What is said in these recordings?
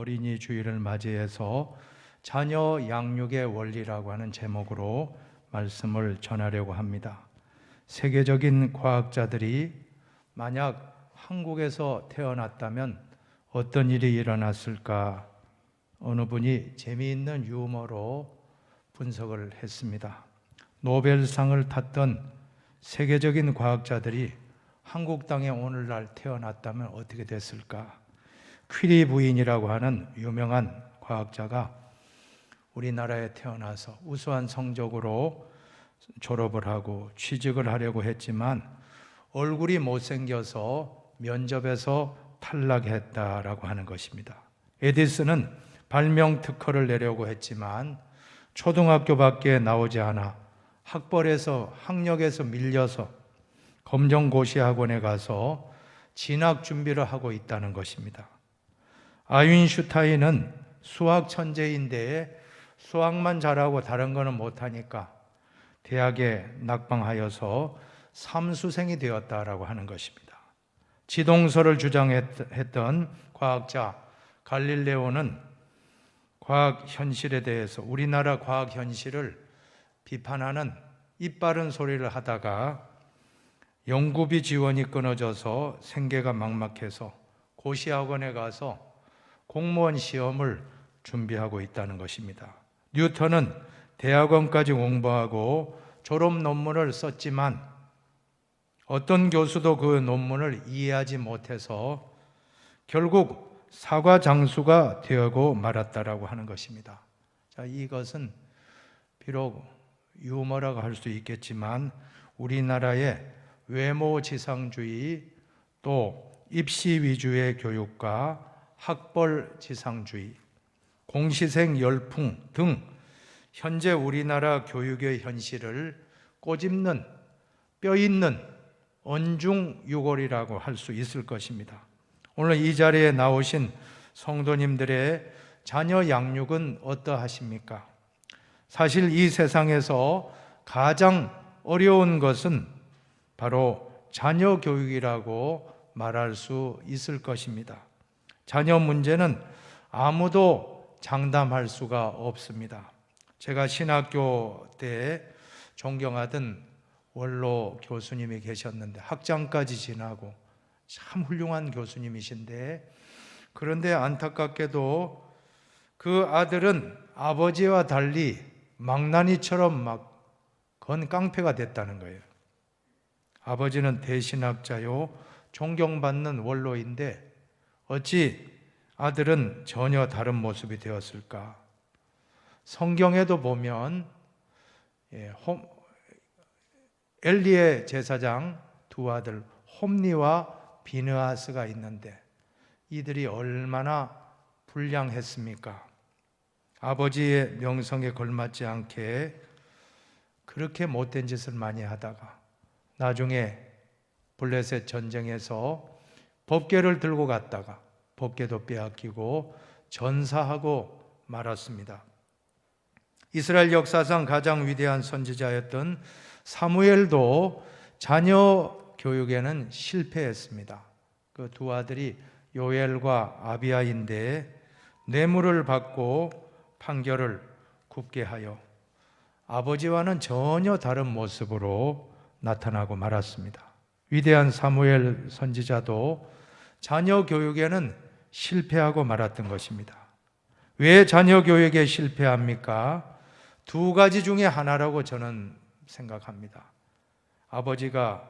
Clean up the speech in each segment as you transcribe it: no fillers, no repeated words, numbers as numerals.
어린이 주일을 맞이해서 자녀 양육의 원리라고 하는 제목으로 말씀을 전하려고 합니다. 세계적인 과학자들이 만약 한국에서 태어났다면 어떤 일이 일어났을까? 어느 분이 재미있는 유머로 분석을 했습니다. 노벨상을 탔던 세계적인 과학자들이 한국 땅에 오늘날 태어났다면 어떻게 됐을까? 퀴리 부인이라고 하는 유명한 과학자가 우리나라에 태어나서 우수한 성적으로 졸업을 하고 취직을 하려고 했지만 얼굴이 못생겨서 면접에서 탈락했다라고 하는 것입니다. 에디슨은 발명 특허를 내려고 했지만 초등학교밖에 나오지 않아 학력에서 밀려서 검정고시학원에 가서 진학 준비를 하고 있다는 것입니다. 아인슈타인은 수학 천재인데 수학만 잘하고 다른 거는 못하니까 대학에 낙방하여서 삼수생이 되었다라고 하는 것입니다. 지동설을 주장했던 과학자 갈릴레오는 과학 현실에 대해서 우리나라 과학 현실을 비판하는 이빠른 소리를 하다가 연구비 지원이 끊어져서 생계가 막막해서 고시학원에 가서 공무원 시험을 준비하고 있다는 것입니다. 뉴턴은 대학원까지 공부하고 졸업 논문을 썼지만 어떤 교수도 그 논문을 이해하지 못해서 결국 사과 장수가 되고 말았다라고 하는 것입니다. 자, 이것은 비록 유머라고 할 수 있겠지만 우리나라의 외모지상주의 또 입시 위주의 교육과 학벌지상주의, 공시생 열풍 등 현재 우리나라 교육의 현실을 꼬집는 뼈있는 언중유골이라고 할 수 있을 것입니다. 오늘 이 자리에 나오신 성도님들의 자녀 양육은 어떠하십니까? 사실 이 세상에서 가장 어려운 것은 바로 자녀 교육이라고 말할 수 있을 것입니다. 자녀 문제는 아무도 장담할 수가 없습니다. 제가 신학교 때 존경하던 원로 교수님이 계셨는데 학장까지 지나고 참 훌륭한 교수님이신데 그런데 안타깝게도 그 아들은 아버지와 달리 망나니처럼 막 건 깡패가 됐다는 거예요. 아버지는 대신학자요 존경받는 원로인데 어찌 아들은 전혀 다른 모습이 되었을까? 성경에도 보면 엘리의 제사장 두 아들 홈니와 비느하스가 있는데 이들이 얼마나 불량했습니까? 아버지의 명성에 걸맞지 않게 그렇게 못된 짓을 많이 하다가 나중에 블레셋 전쟁에서 법궤를 들고 갔다가 법궤도 빼앗기고 전사하고 말았습니다. 이스라엘 역사상 가장 위대한 선지자였던 사무엘도 자녀 교육에는 실패했습니다. 그 두 아들이 요엘과 아비아인데 뇌물을 받고 판결을 굽게 하여 아버지와는 전혀 다른 모습으로 나타나고 말았습니다. 위대한 사무엘 선지자도 자녀 교육에는 실패하고 말았던 것입니다. 왜 자녀 교육에 실패합니까? 두 가지 중에 하나라고 저는 생각합니다. 아버지가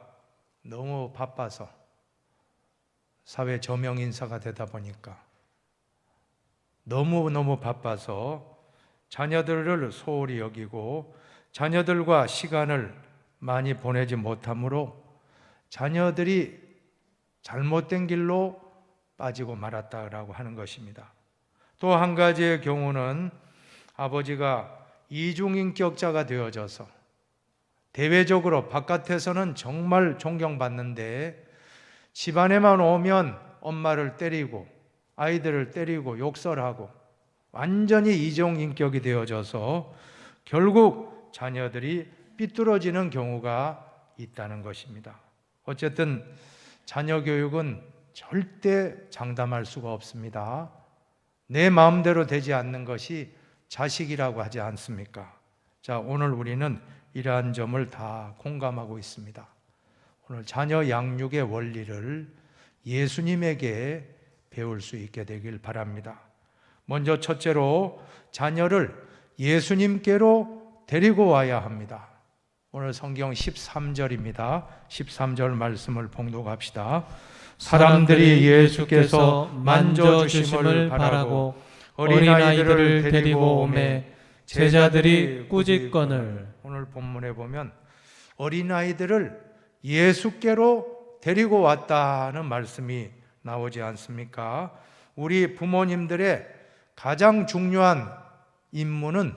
너무 바빠서 사회 저명 인사가 되다 보니까 너무 바빠서 자녀들을 소홀히 여기고 자녀들과 시간을 많이 보내지 못하므로 자녀들이 잘못된 길로 빠지고 말았다라고 하는 것입니다. 또 한 가지의 경우는 아버지가 이중인격자가 되어져서 대외적으로 바깥에서는 정말 존경받는데 집안에만 오면 엄마를 때리고 아이들을 때리고 욕설하고 완전히 이중인격이 되어져서 결국 자녀들이 삐뚤어지는 경우가 있다는 것입니다. 어쨌든 자녀 교육은 절대 장담할 수가 없습니다. 내 마음대로 되지 않는 것이 자식이라고 하지 않습니까? 자, 오늘 우리는 이러한 점을 다 공감하고 있습니다. 오늘 자녀 양육의 원리를 예수님에게 배울 수 있게 되길 바랍니다. 먼저 첫째로 자녀를 예수님께로 데리고 와야 합니다. 오늘 성경 13절입니다. 13절 말씀을 봉독합시다. 사람들이 예수께서 만져주심을 바라고 어린아이들을 데리고 오매 제자들이 꾸짖거늘. 오늘 본문에 보면 어린아이들을 예수께로 데리고 왔다는 말씀이 나오지 않습니까? 우리 부모님들의 가장 중요한 임무는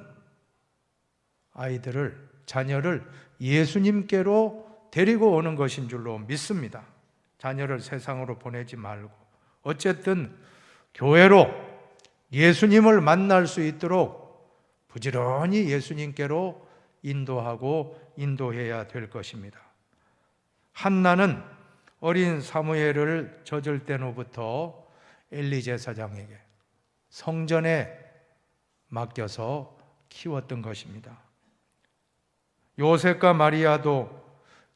자녀를 예수님께로 데리고 오는 것인 줄로 믿습니다. 자녀를 세상으로 보내지 말고 어쨌든 교회로 예수님을 만날 수 있도록 부지런히 예수님께로 인도해야 될 것입니다. 한나는 어린 사무엘을 젖을 때 후부터 엘리 제사장에게 성전에 맡겨서 키웠던 것입니다. 요셉과 마리아도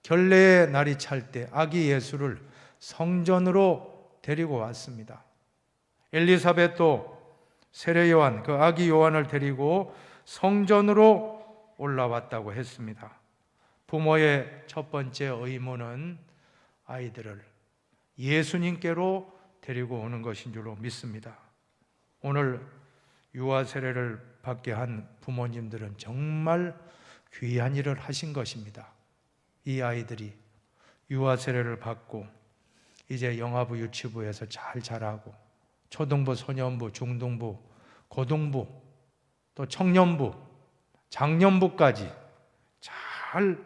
결례의 날이 찰 때 아기 예수를 성전으로 데리고 왔습니다. 엘리사벳도 세례 요한, 그 아기 요한을 데리고 성전으로 올라왔다고 했습니다. 부모의 첫 번째 의무는 아이들을 예수님께로 데리고 오는 것인 줄로 믿습니다. 오늘 유아 세례를 받게 한 부모님들은 정말 귀한 일을 하신 것입니다. 이 아이들이 유아 세례를 받고 이제 영아부 유치부에서 잘 자라고 초등부, 소년부, 중등부, 고등부, 또 청년부, 장년부까지 잘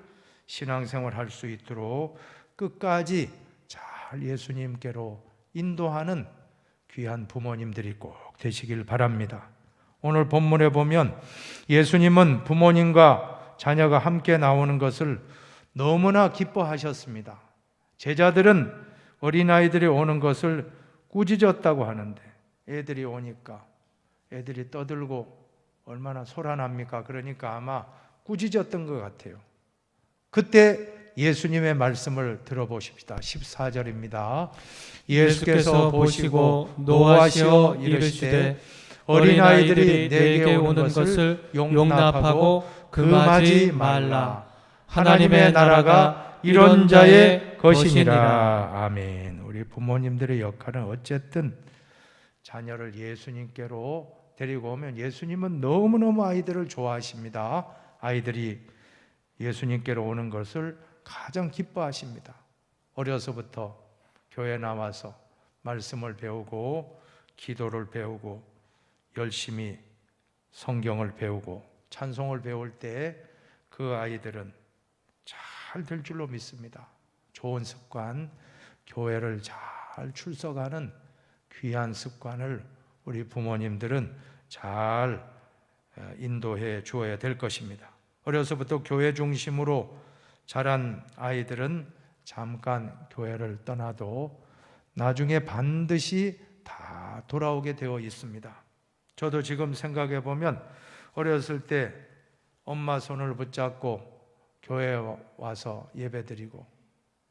신앙생활 할 수 있도록 끝까지 잘 예수님께로 인도하는 귀한 부모님들이 꼭 되시길 바랍니다. 오늘 본문에 보면 예수님은 부모님과 자녀가 함께 나오는 것을 너무나 기뻐하셨습니다. 제자들은 어린아이들이 오는 것을 꾸짖었다고 하는데 애들이 오니까 애들이 떠들고 얼마나 소란합니까? 그러니까 아마 꾸짖었던 것 같아요. 그때 예수님의 말씀을 들어보십시다. 14절입니다. 예수께서 보시고 노하시어 이르시되 어린아이들이 내게 오는 것을 용납하고 금하지 말라. 하나님의 나라가 이런 자의 것이니라. 아멘. 우리 부모님들의 역할은 어쨌든 자녀를 예수님께로 데리고 오면 예수님은 너무너무 아이들을 좋아하십니다. 아이들이 예수님께로 오는 것을 가장 기뻐하십니다. 어려서부터 교회 나와서 말씀을 배우고 기도를 배우고 열심히 성경을 배우고 찬송을 배울 때 그 아이들은 잘 될 줄로 믿습니다. 좋은 습관, 교회를 잘 출석하는 귀한 습관을 우리 부모님들은 잘 인도해 주어야 될 것입니다. 어려서부터 교회 중심으로 자란 아이들은 잠깐 교회를 떠나도 나중에 반드시 다 돌아오게 되어 있습니다. 저도 지금 생각해 보면 어렸을 때 엄마 손을 붙잡고 교회에 와서 예배드리고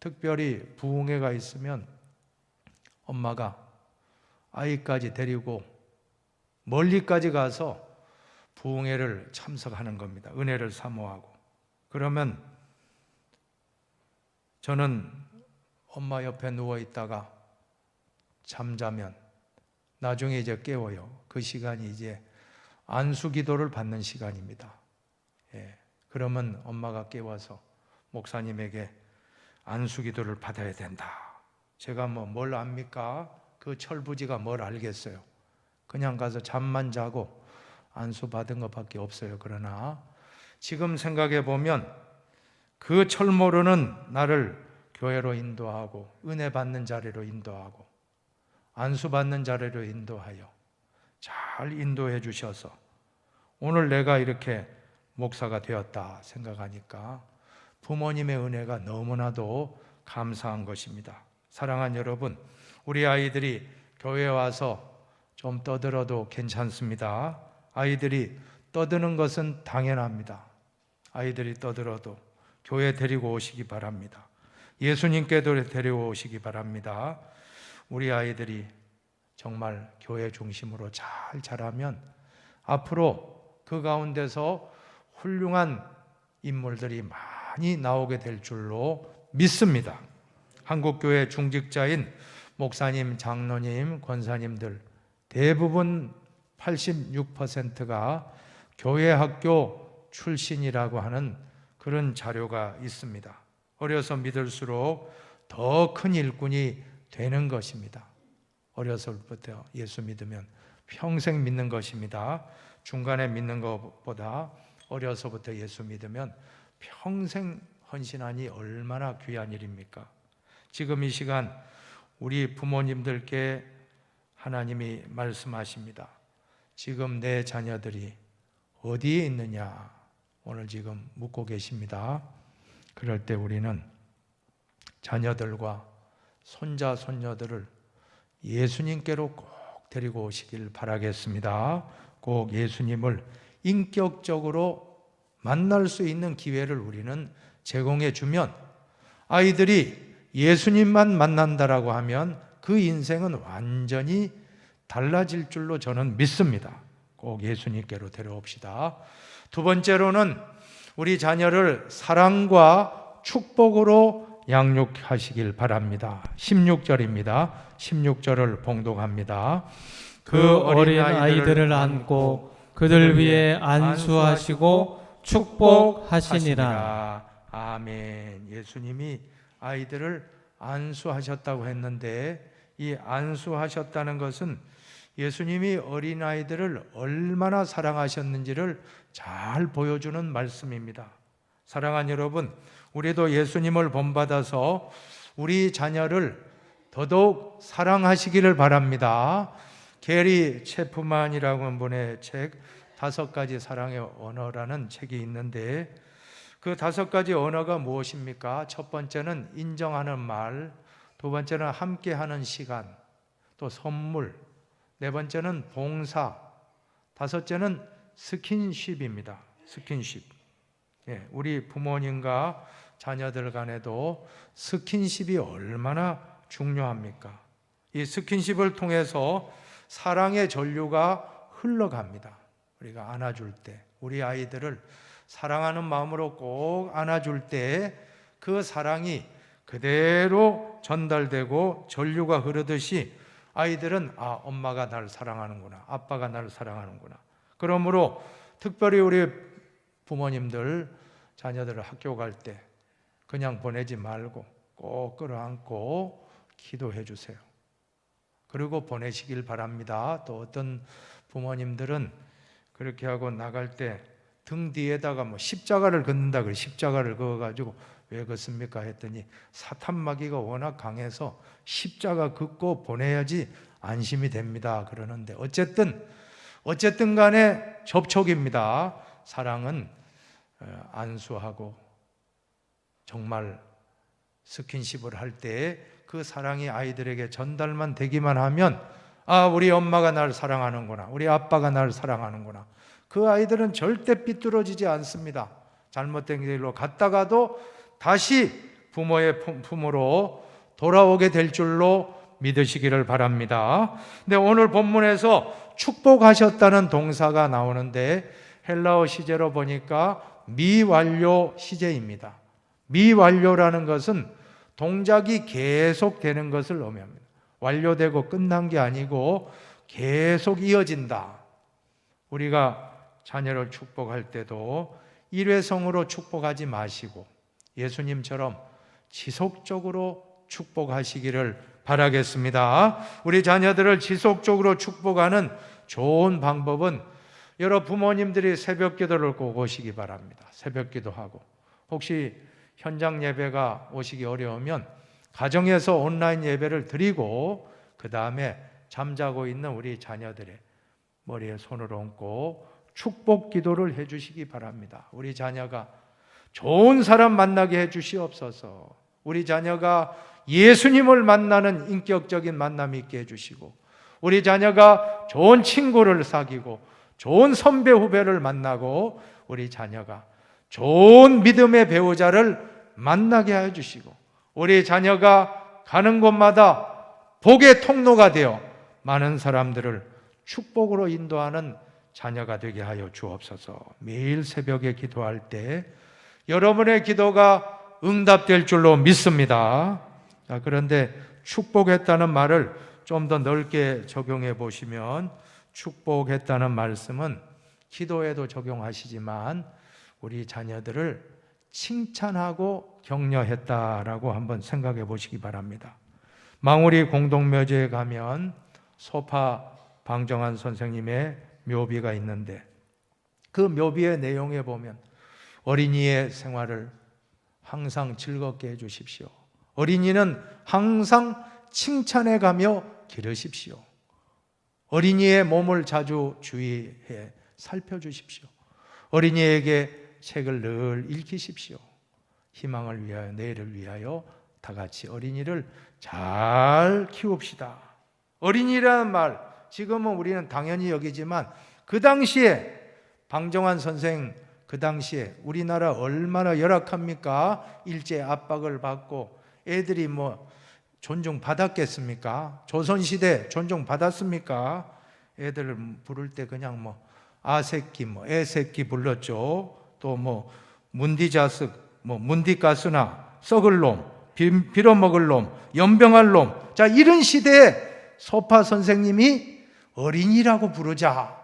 특별히 부흥회가 있으면 엄마가 아이까지 데리고 멀리까지 가서 부흥회를 참석하는 겁니다. 은혜를 사모하고. 그러면 저는 엄마 옆에 누워 있다가 잠자면 나중에 이제 깨워요. 그 시간이 이제 안수 기도를 받는 시간입니다. 그러면 엄마가 깨워서 목사님에게 안수 기도를 받아야 된다. 제가 뭘 압니까? 그 철부지가 뭘 알겠어요. 그냥 가서 잠만 자고 안수 받은 것밖에 없어요. 그러나 지금 생각해 보면 그 철모르는 나를 교회로 인도하고 은혜 받는 자리로 인도하고 안수 받는 자리로 인도하여 잘 인도해 주셔서 오늘 내가 이렇게 목사가 되었다 생각하니까 부모님의 은혜가 너무나도 감사한 것입니다. 사랑하는 여러분, 우리 아이들이 교회에 와서 좀 떠들어도 괜찮습니다. 아이들이 떠드는 것은 당연합니다. 아이들이 떠들어도 교회 데리고 오시기 바랍니다. 예수님께도 데리고 오시기 바랍니다. 우리 아이들이 정말 교회 중심으로 잘 자라면 앞으로 그 가운데서 훌륭한 인물들이 많이 나오게 될 줄로 믿습니다. 한국교회 중직자인 목사님, 장로님, 권사님들 대부분 86%가 교회 학교 출신이라고 하는 그런 자료가 있습니다. 어려서 믿을수록 더 큰 일꾼이 되는 것입니다. 어려서부터 예수 믿으면 평생 믿는 것입니다. 중간에 믿는 것보다 어려서부터 예수 믿으면 평생 헌신하니 얼마나 귀한 일입니까? 지금 이 시간 우리 부모님들께 하나님이 말씀하십니다. 지금 내 자녀들이 어디에 있느냐? 오늘 지금 묻고 계십니다. 그럴 때 우리는 자녀들과 손자, 손녀들을 예수님께로 꼭 데리고 오시길 바라겠습니다. 꼭 예수님을 인격적으로 만날 수 있는 기회를 우리는 제공해 주면 아이들이 예수님만 만난다라고 하면 그 인생은 완전히 달라질 줄로 저는 믿습니다. 꼭 예수님께로 데려옵시다. 두 번째로는 우리 자녀를 사랑과 축복으로 양육하시길 바랍니다. 16절입니다. 16절을 봉독합니다. 그 어린 아이들을 안고 그들 위에 안수하시고 축복하시니라. 아멘. 예수님이 아이들을 안수하셨다고 했는데 이 안수하셨다는 것은 예수님이 어린아이들을 얼마나 사랑하셨는지를 잘 보여주는 말씀입니다. 사랑하는 여러분, 우리도 예수님을 본받아서 우리 자녀를 더더욱 사랑하시기를 바랍니다. 게리 체프만이라고 하는 분의 책 5가지 사랑의 언어라는 책이 있는데 그 5가지 언어가 무엇입니까? 첫 번째는 인정하는 말, 두 번째는 함께하는 시간, 또 선물, 네 번째는 봉사, 다섯째는 스킨십입니다. 스킨십. 우리 부모님과 자녀들 간에도 스킨십이 얼마나 중요합니까? 이 스킨십을 통해서 사랑의 전류가 흘러갑니다. 우리가 안아줄 때, 우리 아이들을 사랑하는 마음으로 꼭 안아줄 때 그 사랑이 그대로 전달되고 전류가 흐르듯이 아이들은 엄마가 나를 사랑하는구나, 아빠가 나를 사랑하는구나. 그러므로 특별히 우리 부모님들 자녀들을 학교 갈 때 그냥 보내지 말고 꼭 끌어안고 기도해 주세요. 그리고 보내시길 바랍니다. 또 어떤 부모님들은 그렇게 하고 나갈 때 등 뒤에다가 십자가를 긋는다 그래. 십자가를 그어가지고 왜 긋습니까? 했더니 사탄 마귀가 워낙 강해서 십자가 긋고 보내야지 안심이 됩니다. 그러는데 어쨌든 간에 접촉입니다. 사랑은 안수하고 정말 스킨십을 할 때 그 사랑이 아이들에게 전달만 되기만 하면 우리 엄마가 날 사랑하는구나, 우리 아빠가 날 사랑하는구나. 그 아이들은 절대 삐뚤어지지 않습니다. 잘못된 길로 갔다가도 다시 부모의 품으로 돌아오게 될 줄로 믿으시기를 바랍니다. 근데 오늘 본문에서 축복하셨다는 동사가 나오는데 헬라어 시제로 보니까 미완료 시제입니다. 미완료라는 것은 동작이 계속되는 것을 의미합니다. 완료되고 끝난 게 아니고 계속 이어진다. 우리가 자녀를 축복할 때도 일회성으로 축복하지 마시고 예수님처럼 지속적으로 축복하시기를 바라겠습니다. 우리 자녀들을 지속적으로 축복하는 좋은 방법은 여러 부모님들이 새벽 기도를 꼭 오시기 바랍니다. 새벽 기도하고 혹시 현장 예배가 오시기 어려우면 가정에서 온라인 예배를 드리고 그 다음에 잠자고 있는 우리 자녀들의 머리에 손을 얹고 축복 기도를 해주시기 바랍니다. 우리 자녀가 좋은 사람 만나게 해주시옵소서. 우리 자녀가 예수님을 만나는 인격적인 만남이 있게 해주시고 우리 자녀가 좋은 친구를 사귀고 좋은 선배 후배를 만나고 우리 자녀가 좋은 믿음의 배우자를 만나게 하여 주시고 우리 자녀가 가는 곳마다 복의 통로가 되어 많은 사람들을 축복으로 인도하는 자녀가 되게 하여 주옵소서. 매일 새벽에 기도할 때 여러분의 기도가 응답될 줄로 믿습니다. 그런데 축복했다는 말을 좀 더 넓게 적용해 보시면 축복했다는 말씀은 기도에도 적용하시지만 우리 자녀들을 칭찬하고 격려했다라고 한번 생각해 보시기 바랍니다. 망우리 공동묘지에 가면 소파 방정환 선생님의 묘비가 있는데 그 묘비의 내용에 보면 어린이의 생활을 항상 즐겁게 해주십시오. 어린이는 항상 칭찬해 가며 기르십시오. 어린이의 몸을 자주 주의해 살펴주십시오. 어린이에게 책을 늘 읽히십시오. 희망을 위하여, 내일을 위하여 다 같이 어린이를 잘 키웁시다. 어린이라는 말, 지금은 우리는 당연히 여기지만 그 당시에 방정환 선생 그 당시에 우리나라 얼마나 열악합니까? 일제 압박을 받고 애들이 존중받았겠습니까? 조선시대 존중받았습니까? 애들을 부를 때 그냥 아새끼, 애새끼 불렀죠. 또 문디자스, 문디가스나 썩을 놈, 빌어먹을 놈, 연병할 놈. 자, 이런 시대에 소파 선생님이 어린이라고 부르자.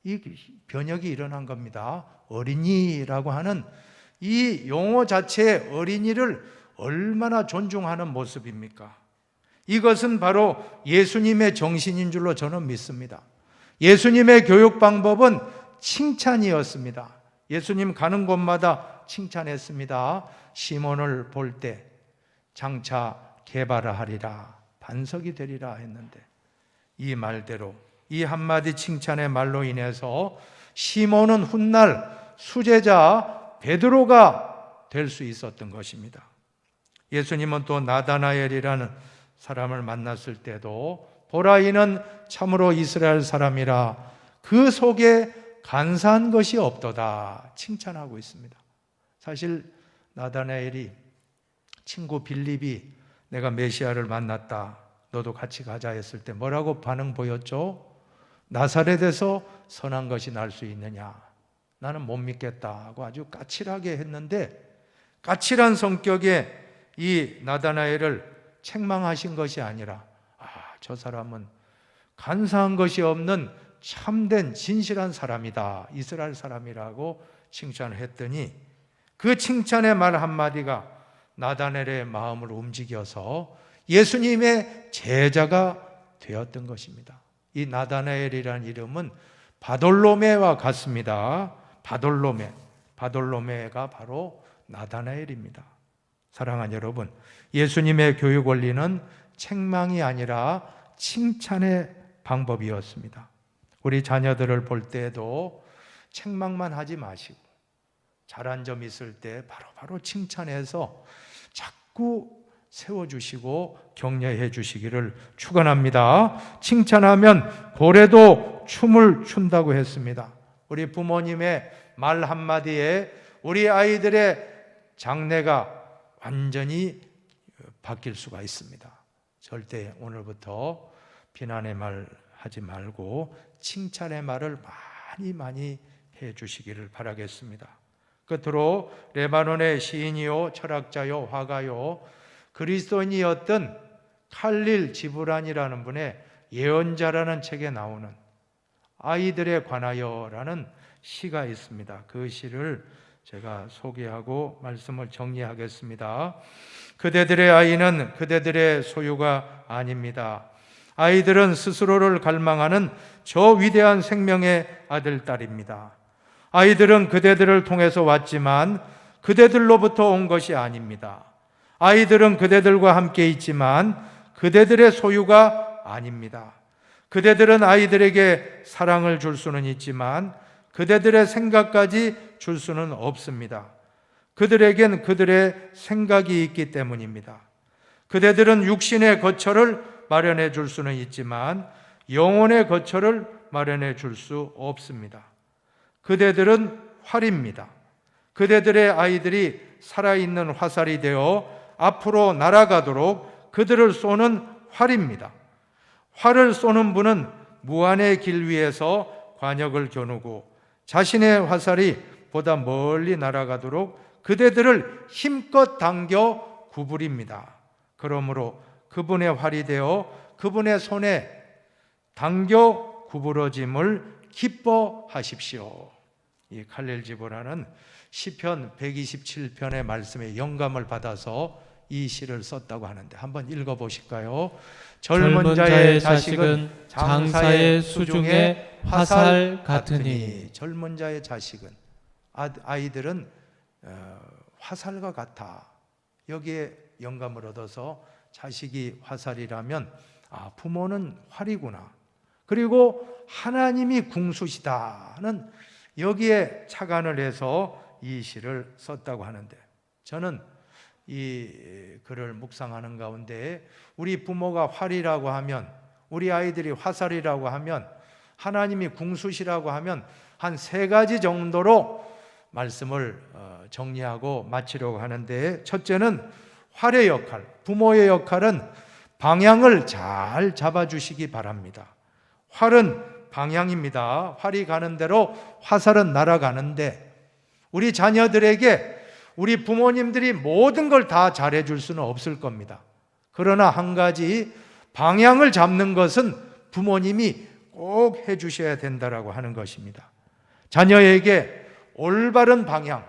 이 변혁이 일어난 겁니다. 어린이라고 하는 이 용어 자체의 어린이를 얼마나 존중하는 모습입니까? 이것은 바로 예수님의 정신인 줄로 저는 믿습니다. 예수님의 교육 방법은 칭찬이었습니다. 예수님 가는 곳마다 칭찬했습니다. 시몬을 볼 때 장차 개발하리라, 반석이 되리라 했는데 이 말대로 이 한마디 칭찬의 말로 인해서 시몬은 훗날 수제자 베드로가 될 수 있었던 것입니다. 예수님은 또 나다나엘이라는 사람을 만났을 때도 보라 이는 참으로 이스라엘 사람이라 그 속에 간사한 것이 없도다 칭찬하고 있습니다. 사실 나다나엘이 친구 빌립이 내가 메시아를 만났다, 너도 같이 가자 했을 때 뭐라고 반응 보였죠? 나사렛에서 선한 것이 날 수 있느냐, 나는 못 믿겠다고 아주 까칠하게 했는데 까칠한 성격의 이 나다나엘을 책망하신 것이 아니라 저 사람은 간사한 것이 없는 참된 진실한 사람이다, 이스라엘 사람이라고 칭찬을 했더니 그 칭찬의 말 한마디가 나다나엘의 마음을 움직여서 예수님의 제자가 되었던 것입니다. 이 나다나엘이라는 이름은 바돌로메와 같습니다. 바돌로메가 바로 나다나엘입니다. 사랑하는 여러분, 예수님의 교육 원리는 책망이 아니라 칭찬의 방법이었습니다. 우리 자녀들을 볼 때에도 책망만 하지 마시고 잘한 점 있을 때 바로 칭찬해서 자꾸 세워주시고 격려해 주시기를 축원합니다. 칭찬하면 고래도 춤을 춘다고 했습니다. 우리 부모님의 말 한마디에 우리 아이들의 장래가 완전히 바뀔 수가 있습니다. 절대 오늘부터 비난의 말 하지 말고 칭찬의 말을 많이 해 주시기를 바라겠습니다. 끝으로 레바논의 시인이요 철학자요 화가요 그리스도인이었던 칼릴 지브란이라는 분의 예언자라는 책에 나오는 아이들에 관하여라는 시가 있습니다. 그 시를 제가 소개하고 말씀을 정리하겠습니다. 그대들의 아이는 그대들의 소유가 아닙니다. 아이들은 스스로를 갈망하는 저 위대한 생명의 아들, 딸입니다. 아이들은 그대들을 통해서 왔지만 그대들로부터 온 것이 아닙니다. 아이들은 그대들과 함께 있지만 그대들의 소유가 아닙니다. 그대들은 아이들에게 사랑을 줄 수는 있지만 그대들의 생각까지 줄 수는 없습니다. 그들에겐 그들의 생각이 있기 때문입니다. 그대들은 육신의 거처를 마련해 줄 수는 있지만 영혼의 거처를 마련해 줄 수 없습니다. 그대들은 활입니다. 그대들의 아이들이 살아있는 화살이 되어 앞으로 날아가도록 그들을 쏘는 활입니다. 활을 쏘는 분은 무한의 길 위에서 관역을 겨누고 자신의 화살이 보다 멀리 날아가도록 그대들을 힘껏 당겨 구부립니다. 그러므로 그분의 활이 되어 그분의 손에 당겨 구부러짐을 기뻐하십시오. 이 칼렐 지보라는 시편 127편의 말씀에 영감을 받아서 이 시를 썼다고 하는데 한번 읽어보실까요? 젊은 자의 자식은 장사의 수중에 화살 같으니. 젊은 자의 자식은, 아이들은 화살과 같아. 여기에 영감을 얻어서 자식이 화살이라면 부모는 활이구나. 그리고 하나님이 궁수시다는 여기에 착안을 해서 이 시를 썼다고 하는데, 저는 이 글을 묵상하는 가운데 우리 부모가 활이라고 하면, 우리 아이들이 화살이라고 하면, 하나님이 궁수시라고 하면 한 3가지 정도로 말씀을 정리하고 마치려고 하는데, 첫째는 활의 역할, 부모의 역할은 방향을 잘 잡아주시기 바랍니다. 활은 방향입니다. 활이 가는 대로 화살은 날아가는데, 우리 자녀들에게 우리 부모님들이 모든 걸 다 잘해줄 수는 없을 겁니다. 그러나 한 가지, 방향을 잡는 것은 부모님이 꼭 해주셔야 된다라고 하는 것입니다. 자녀에게 올바른 방향,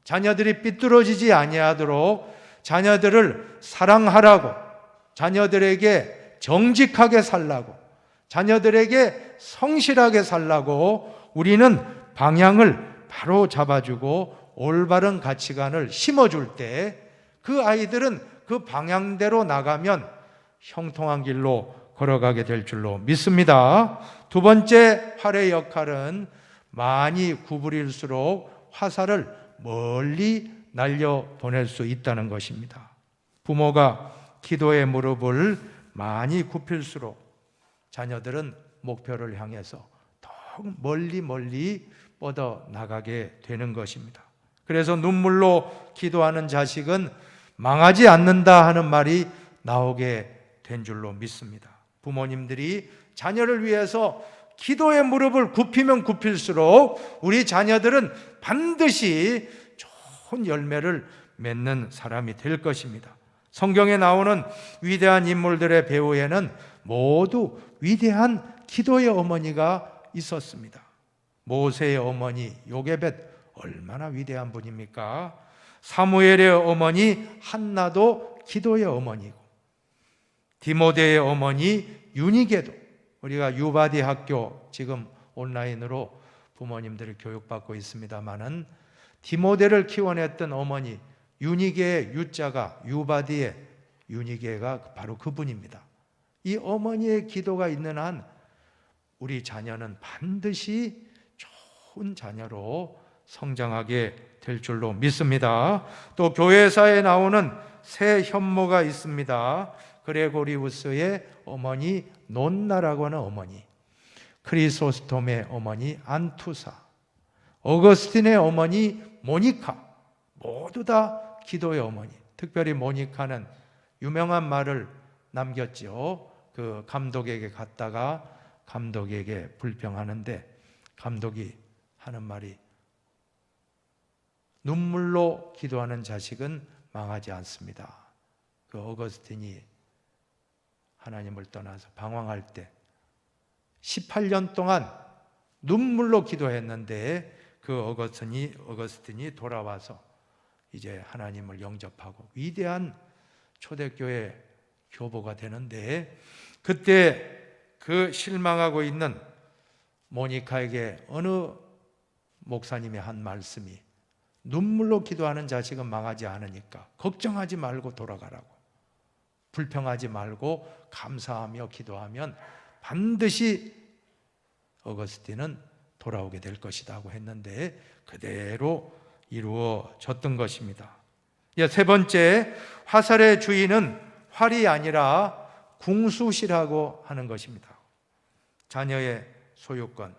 자녀들이 삐뚤어지지 아니하도록 자녀들을 사랑하라고, 자녀들에게 정직하게 살라고, 자녀들에게 성실하게 살라고 우리는 방향을 바로 잡아주고 올바른 가치관을 심어줄 때 그 아이들은 그 방향대로 나가면 형통한 길로 걸어가게 될 줄로 믿습니다. 두 번째, 활의 역할은 많이 구부릴수록 화살을 멀리 날려보낼 수 있다는 것입니다. 부모가 기도의 무릎을 많이 굽힐수록 자녀들은 목표를 향해서 더욱 멀리 뻗어나가게 되는 것입니다. 그래서 눈물로 기도하는 자식은 망하지 않는다 하는 말이 나오게 된 줄로 믿습니다. 부모님들이 자녀를 위해서 기도의 무릎을 굽히면 굽힐수록 우리 자녀들은 반드시 좋은 열매를 맺는 사람이 될 것입니다. 성경에 나오는 위대한 인물들의 배후에는 모두 위대한 기도의 어머니가 있었습니다. 모세의 어머니 요게벳, 얼마나 위대한 분입니까? 사무엘의 어머니 한나도 기도의 어머니고, 디모데의 어머니 유니게도, 우리가 유바디 학교 지금 온라인으로 부모님들이 교육받고 있습니다마는 디모데를 키워냈던 어머니 유니게의 유자가 유바디의 유니게가 바로 그분입니다. 이 어머니의 기도가 있는 한 우리 자녀는 반드시 좋은 자녀로 성장하게 될 줄로 믿습니다. 또 교회사에 나오는 새 현모가 있습니다. 그레고리우스의 어머니 논나라고 하는 어머니, 크리소스톰의 어머니 안투사, 어거스틴의 어머니 모니카, 모두 다 기도의 어머니. 특별히 모니카는 유명한 말을 남겼죠. 그 감독에게 갔다가 감독에게 불평하는데 감독이 하는 말이, 눈물로 기도하는 자식은 망하지 않습니다. 그 어거스틴이 하나님을 떠나서 방황할 때 18년 동안 눈물로 기도했는데 그 어거스틴이 돌아와서 이제 하나님을 영접하고 위대한 초대교회 교보가 되는데, 그때 그 실망하고 있는 모니카에게 어느 목사님이 한 말씀이, 눈물로 기도하는 자식은 망하지 않으니까 걱정하지 말고 돌아가라고, 불평하지 말고 감사하며 기도하면 반드시 어거스틴은 돌아오게 될 것이다 고 했는데 그대로 이루어졌던 것입니다. 세 번째, 화살의 주인은 활이 아니라 궁수시라고 하는 것입니다. 자녀의 소유권.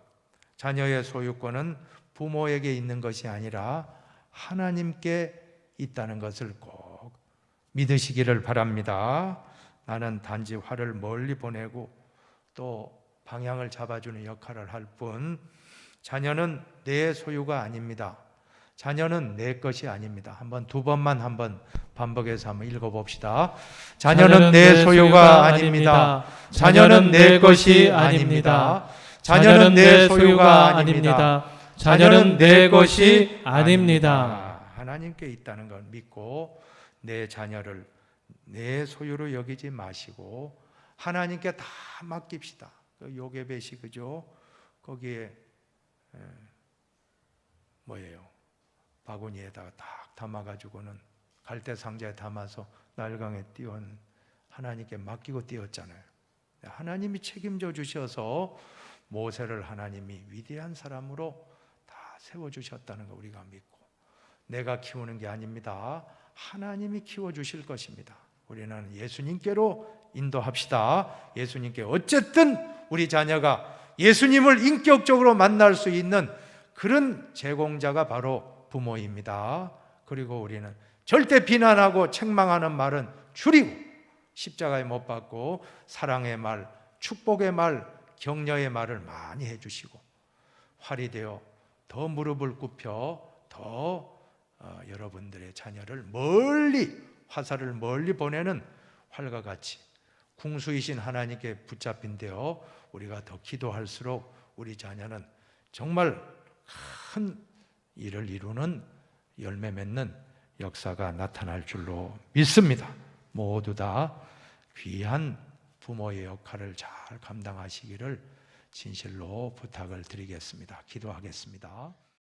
자녀의 소유권은 부모에게 있는 것이 아니라 하나님께 있다는 것을 꼭 믿으시기를 바랍니다. 나는 단지 화를 멀리 보내고 또 방향을 잡아주는 역할을 할 뿐, 자녀는 내 소유가 아닙니다. 자녀는 내 것이 아닙니다. 두 번만 반복해서 한번 읽어봅시다. 자녀는 내 소유가 아닙니다. 자녀는 내 것이 아닙니다. 자녀는 내 소유가 아닙니다. 자녀는 내 것이 아닙니다. 하나님께 있다는 걸 믿고 내 자녀를 내 소유로 여기지 마시고 하나님께 다 맡깁시다. 그 요게벳이 그죠? 거기에 뭐예요? 바구니에다가 딱 담아가지고는 갈대 상자에 담아서 날강에 띄운 하나님께 맡기고 띄웠잖아요. 하나님이 책임져 주셔서 모세를 하나님이 위대한 사람으로 다 세워주셨다는 거 우리가 믿고, 내가 키우는 게 아닙니다. 하나님이 키워주실 것입니다. 우리는 예수님께로 인도합시다. 예수님께 어쨌든 우리 자녀가 예수님을 인격적으로 만날 수 있는 그런 제공자가 바로 부모입니다. 그리고 우리는 절대 비난하고 책망하는 말은 줄이고 십자가에 못 박고 사랑의 말, 축복의 말, 격려의 말을 많이 해주시고 활이 되어 더 무릎을 굽혀 더 여러분들의 자녀를 멀리, 화살을 멀리 보내는 활과 같이 궁수이신 하나님께 붙잡힌 데요 우리가 더 기도할수록 우리 자녀는 정말 큰 일을 이루는 열매 맺는 역사가 나타날 줄로 믿습니다. 모두 다 귀한 부모의 역할을 잘 감당하시기를 진실로 부탁을 드리겠습니다. 기도하겠습니다.